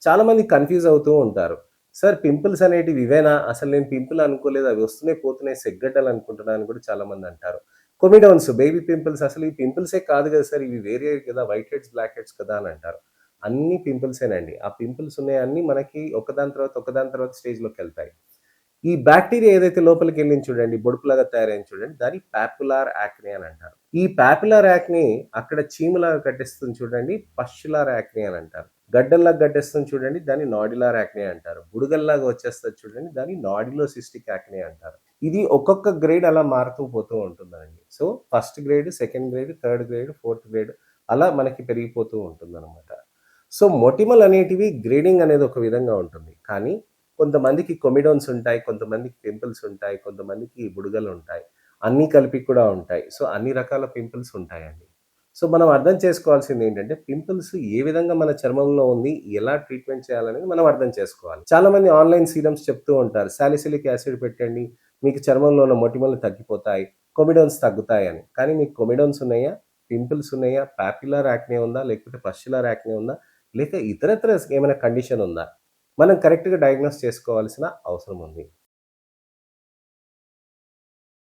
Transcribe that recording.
చాలామంది కన్‌ఫ్యూజ్ అవుతూ ఉంటారు. సార్ పింపుల్స్ అనేటివి ఇవేనా? అసలు నేను పింపుల్ అనుకోలేదు. అవి వస్తున్నాయి, పోతున్నాయి సెగ్గడ్డలు అనుకుంటున్నా అని కూడా చాలామంది అంటారు. కొమిడోన్స్, బేబీ పింపుల్స్ అసలు ఈ పింపుల్సే కాదు కదా సార్! ఇవి వేరే కదా! వైట్ హెడ్స్, బ్లాక్ హెడ్స్ కదా! అని అంటారు. అన్నీ పింపుల్సేనండి. ఆ పింపుల్స్ ఉన్నాయన్నీ మనకి ఒకదాని తర్వాత, ఒకదాని తర్వాత స్టేజ్‌లోకెళ్తాయి. ఈ బాక్టీరియా ఏదైతే లోపలికెళ్ళింది చూడండి, బొడుపులాగా తయారైంది చూడండి, దాన్ని పాపులార్ యాక్నే అని అంటారు. ఈ పాపులార్ యాక్నే అక్కడ చీమలాగా కట్టేస్తుంది చూడండి, పస్టులార్ యాక్నే అని అంటారు. గడ్డల్లాగా గడ్డేస్తుంది చూడండి, దాన్ని నాడ్యులార్ యాక్నే అంటారు. బుడగల్లాగా వచ్చేస్తది చూడండి, దాన్ని నాడ్యులోసిస్టిక్ యాక్నే అంటారు. ఇది ఒక్కొక్క గ్రేడ్ అలా మారుతూ పోతూ ఉంటుందండి. So, first grade, second grade, third grade, fourth grade అలా మనకి పెరిగిపోతూ ఉంటుందనమాట. సో, మొటిమలనేటివి గ్రేడింగ్ అనేది ఒక విధంగా ఉంటుంది. కానీ కొంతమందికి కొమిడోన్స్ ఉంటాయి, కొంతమందికి పింపుల్స్ ఉంటాయి, కొంతమందికి బుడగలుంటాయి. అన్నీ కలిపి కూడా ఉంటాయి. సో, అన్ని రకాల పింపుల్స్ ఉంటాయండి. సో, మనం అర్థం చేసుకోవాల్సిందేంటంటే, పింపుల్స్ ఏ విధంగా మన చర్మంలో ఉంది, ఎలా ట్రీట్మెంట్ చేయాలనేది మనం అర్థం చేసుకోవాలి. చాలామంది ఆన్‌లైన్ సీరమ్స్ చెప్తూ ఉంటారు. సాలిసిలిక్ యాసిడ్ పెట్టండి, మీకు చర్మంలో ఉన్న మొటిమలు తగ్గిపోతాయి, కొమిడోన్స్ తగ్గుతాయని. కానీ మీకు కొమిడోన్స్ ఉన్నాయా? పింపుల్స్ ఉన్నాయా? పాపులర్ యాక్నే ఉందా? లేకపోతే పస్టులర్ యాక్నే ఉందా? లేక ఇతరత్ర ఏమైనా కండిషన్ ఉందా? మనం కరెక్ట్‌గా డయాగ్నోస్ చేసుకోవాల్సిన అవసరం ఉంది.